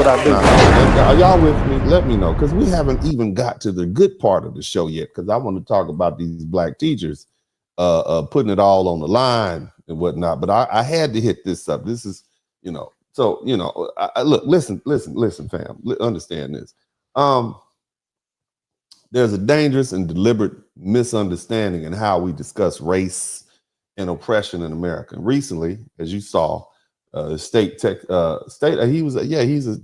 what I do. Are y'all with me? Let me know, because we haven't even got to the good part of the show yet, because I want to talk about these black teachers putting it all on the line and whatnot. But I had to hit this up. This is, so, look, listen, fam, understand this. There's a dangerous and deliberate misunderstanding in how we discuss race and oppression in America. And recently, as you saw, he's a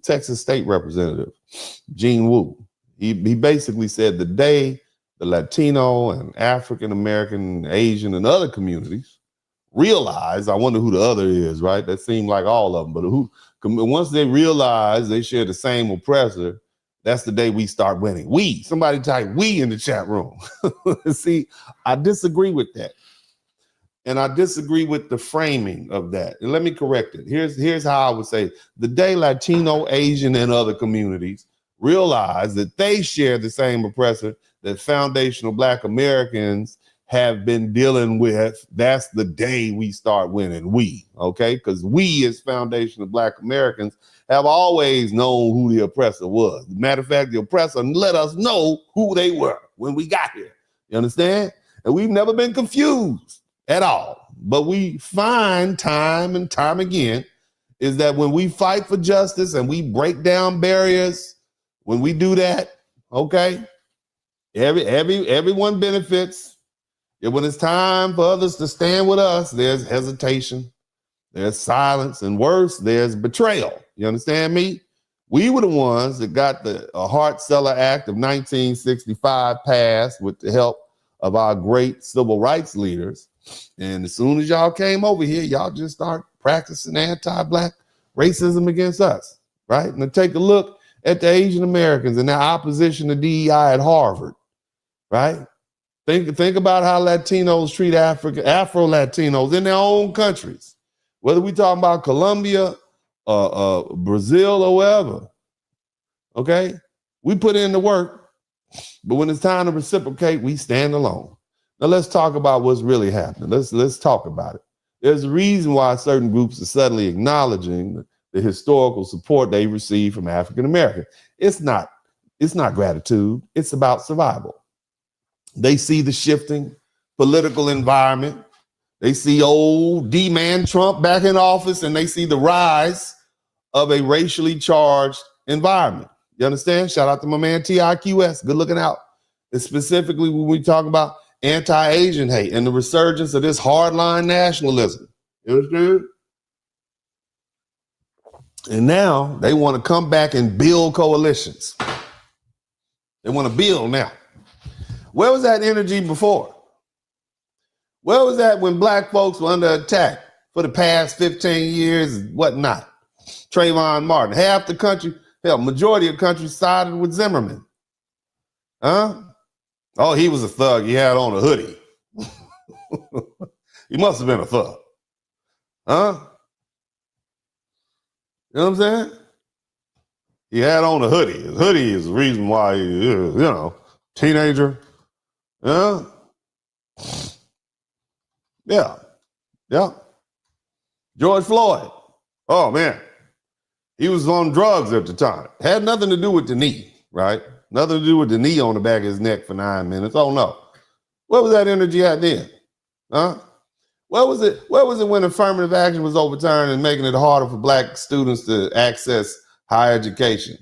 Texas state representative, Gene Wu. He basically said the day the Latino and African American, Asian, and other communities realize, I wonder who the other is, right? That seemed like all of them, but once they realize they share the same oppressor, that's the day we start winning. Somebody type "we" in the chat room. See, I disagree with that. And I disagree with the framing of that. And let me correct it. Here's how I would say: the day Latino, Asian, and other communities realize that they share the same oppressor that foundational Black Americans have been dealing with, that's the day we start winning. Okay? Because we, as foundational Black Americans, have always known who the oppressor was. Matter of fact, the oppressor let us know who they were when we got here. You understand? And we've never been confused at all. But we find time and time again is that when we fight for justice and we break down barriers, when we do that, okay, everyone benefits. And when it's time for others to stand with us, there's hesitation, there's silence, and worse, there's betrayal. You understand me? We were the ones that got the Hart-Celler Act of 1965 passed with the help of our great civil rights leaders. And as soon as y'all came over here, y'all just start practicing anti-Black racism against us, right? And to take a look at the Asian Americans and their opposition to DEI at Harvard, right? Think about how Latinos treat Afro-Latinos in their own countries, whether we talking about Colombia, Brazil, or wherever, okay? We put in the work, but when it's time to reciprocate, we stand alone. Now let's talk about what's really happening. Let's talk about it. There's a reason why certain groups are suddenly acknowledging the historical support they receive from African Americans. It's not gratitude. It's about survival. They see the shifting political environment. They see old D-man Trump back in office, and they see the rise of a racially charged environment. You understand? Shout out to my man TIQS. Good looking out. And specifically when we talk about anti-Asian hate and the resurgence of this hardline nationalism. You understand? And now they want to come back and build coalitions. They want to build now. Where was that energy before? Where was that when Black folks were under attack for the past 15 years and whatnot? Trayvon Martin, half the country, hell, majority of the country sided with Zimmerman. Huh? Oh, he was a thug. He had on a hoodie. He must have been a thug. Huh? You know what I'm saying? He had on a hoodie. His hoodie is the reason why, teenager. Yeah. Yeah. George Floyd. Oh, man. He was on drugs at the time. Had nothing to do with the knee, right? Nothing to do with the knee on the back of his neck for 9 minutes. Oh, no. Where was that energy at then? Huh? Where was it when affirmative action was overturned and making it harder for Black students to access higher education?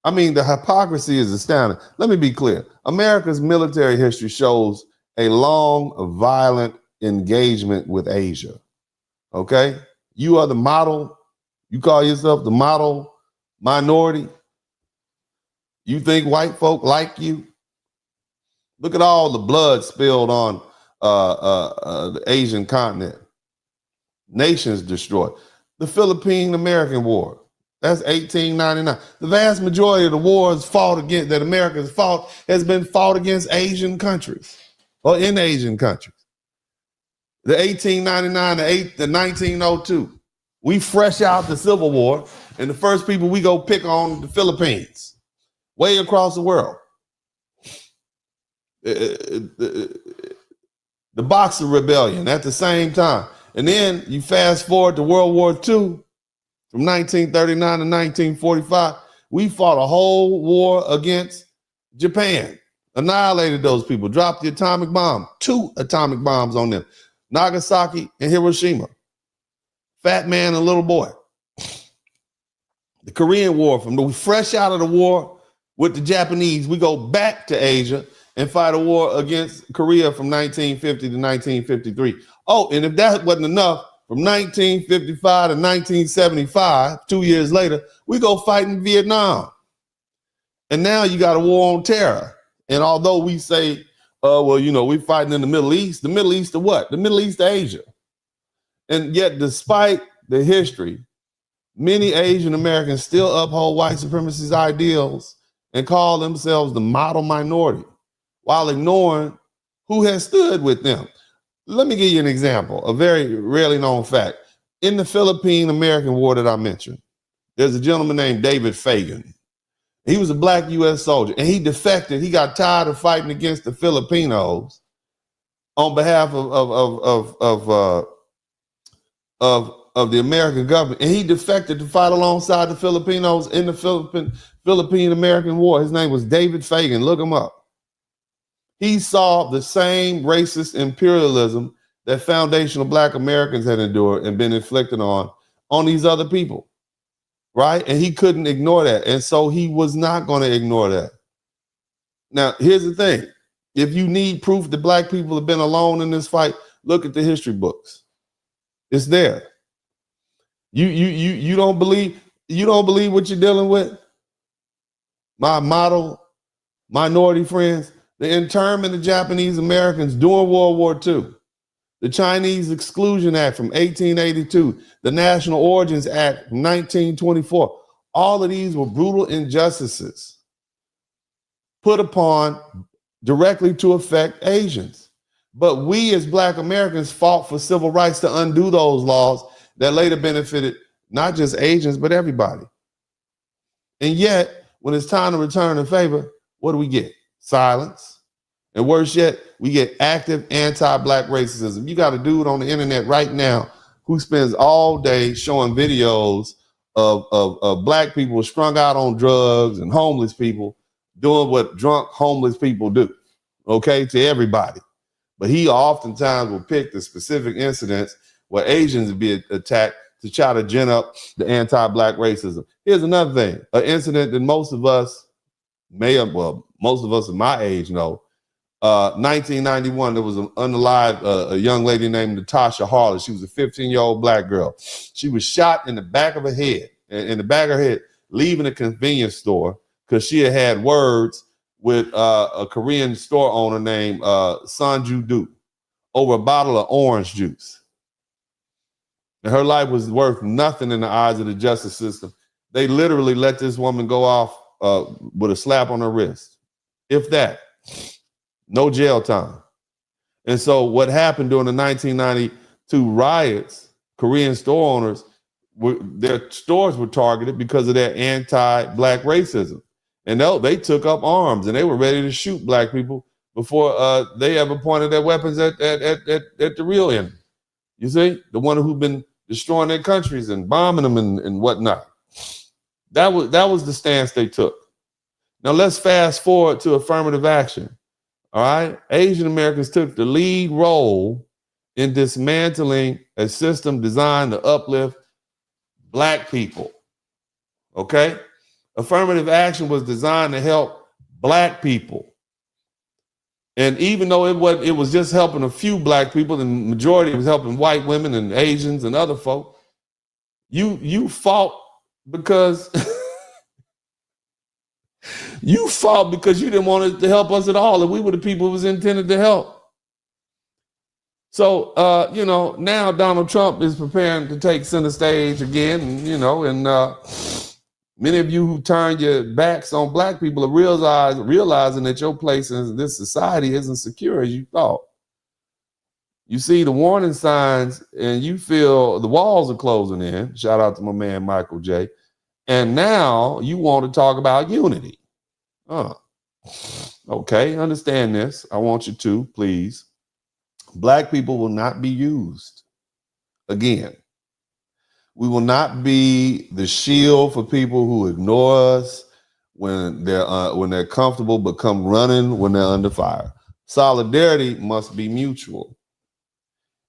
I mean, the hypocrisy is astounding. Let me be clear. America's military history shows a long, violent engagement with Asia. Okay? You are the model. You call yourself the model minority. You think white folk like you? Look at all the blood spilled on the Asian continent. Nations destroyed. The Philippine-American War. That's 1899. The vast majority of the wars that America has fought has been fought against Asian countries or in Asian countries. The 1899 the 1902. We fresh out the Civil War, and the first people we go pick on the Philippines, way across the world. The Boxer Rebellion at the same time. And then you fast forward to World War II, From 1939 to 1945, we fought a whole war against Japan. Annihilated those people, dropped the atomic bomb, 2 atomic bombs on them, Nagasaki and Hiroshima. Fat man and little boy. The Korean War, we fresh out of the war with the Japanese, we go back to Asia and fight a war against Korea from 1950 to 1953. Oh, and if that wasn't enough, from 1955 to 1975, 2 years later, we go fight in Vietnam. And now you got a war on terror. And although we say, well, you know, we're fighting in the Middle East to what? The Middle East to Asia. And yet, despite the history, many Asian Americans still uphold white supremacist ideals and call themselves the model minority while ignoring who has stood with them. Let me give you an example, a very rarely known fact. In the Philippine-American War that I mentioned, there's a gentleman named David Fagan. He was a black U.S. soldier, and he defected. He got tired of fighting against the Filipinos on behalf of the American government, and he defected to fight alongside the Filipinos in the Philippine-American War. His name was David Fagan. Look him up. He saw the same racist imperialism that foundational black Americans had endured and been inflicted on these other people, right? And he couldn't ignore that. And so he was not going to ignore that. Now, here's the thing. If you need proof that black people have been alone in this fight, look at the history books. It's there. You don't believe what you're dealing with? My model minority friends, the internment of Japanese Americans during World War II, the Chinese Exclusion Act from 1882, the National Origins Act from 1924, all of these were brutal injustices put upon directly to affect Asians. But we as black Americans fought for civil rights to undo those laws that later benefited not just Asians, but everybody. And yet, when it's time to return the favor, what do we get? Silence. And worse yet, we get active anti-black racism. You got a dude on the internet right now who spends all day showing videos of black people strung out on drugs and homeless people doing what drunk homeless people do, okay, to everybody. But he oftentimes will pick the specific incidents where Asians would be attacked to try to gin up the anti-black racism. Here's another thing, an incident that most of us most of us in my age know. 1991, there was a young lady named Natasha Harley. She was a 15-year-old black girl. She was shot in the back of her head, leaving a convenience store because she had words with a Korean store owner named Sanju Do over a bottle of orange juice. And her life was worth nothing in the eyes of the justice system. They literally let this woman go off with a slap on her wrist. If that. No jail time. And so what happened during the 1992 riots, Korean store owners, their stores were targeted because of their anti-black racism. And they took up arms and they were ready to shoot black people before they ever pointed their weapons at the real enemy. You see, the one who've been destroying their countries and bombing them and whatnot. That was the stance they took. Now let's fast forward to affirmative action. All right. Asian Americans took the lead role in dismantling a system designed to uplift black people. Okay. Affirmative action was designed to help black people. And even though it was just helping a few black people, the majority was helping white women and Asians and other folk, you fought because you fought because you didn't want it to help us at all, and we were the people who was intended to help. So, now Donald Trump is preparing to take center stage again, and many of you who turned your backs on black people are realizing that your place in this society isn't secure as you thought. You see the warning signs and you feel the walls are closing in. Shout out to my man, Michael J. And now you want to talk about unity. Okay, understand this. I want you to, please. Black people will not be used again. We will not be the shield for people who ignore us when they're comfortable, but come running when they're under fire. Solidarity must be mutual.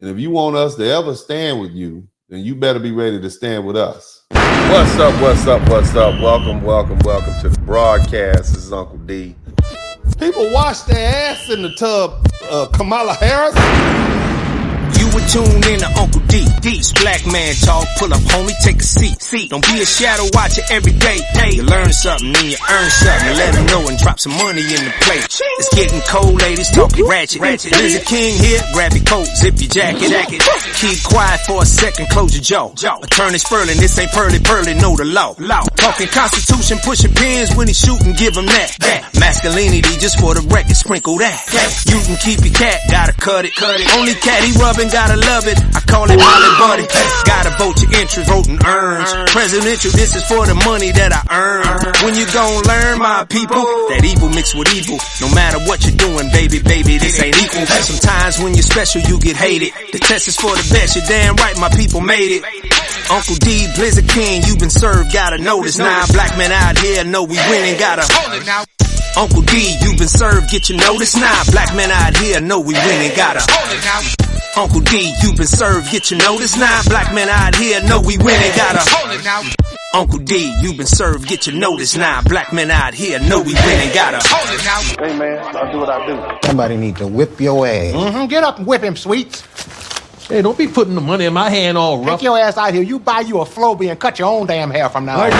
And if you want us to ever stand with you, then you better be ready to stand with us. What's up, what's up, what's up? Welcome to the broadcast. This is Uncle D. People wash their ass in the tub, Kamala Harris. You were tuned in to Uncle D. D's black man talk. Pull up, homie, take a seat. Don't be a shadow watcher every day. You learn something, then you earn something. And let them know and drop some money in the plate. It's getting cold, ladies, talking ratchet. There's a king here, grab your coat, zip your jacket. Keep quiet for a second, close your jaw. Attorney Spurling, this ain't pearly, know the law. Talking Constitution, pushing pins when he shooting, give him that. Masculinity, just for the record, sprinkle that. You can keep your cat, gotta cut it. Only cat he rubbing, gotta love it. I call it Molly Buddy. Gotta vote your interest, voting earns. Presidential, this is for the money that I earn. When you gon' learn, my people, that evil mixed with evil. No matter what you're doing, baby, this ain't equal. Sometimes when you're special, you get hated. The test is for the best, you're damn right, my people made it. Uncle D, Blizzard King, you've been served, gotta notice. Now black men out here know we winning, gotta hold it now. Uncle D, you've been served, get your notice. Now black men out here know we winning, gotta hold it now. Uncle D, you've been served, get your notice. Now black men out here know we winning, gotta hold it now. Uncle D, you've been served, get your notice. Now black men out here know we winning, gotta hold it now. Hey man, I'll do what I do. Somebody need to whip your ass. Get up and whip him, Sweets. Hey, don't be putting the money in my hand all rough. Take your ass out here. You buy you a Flowbee and cut your own damn hair from now on.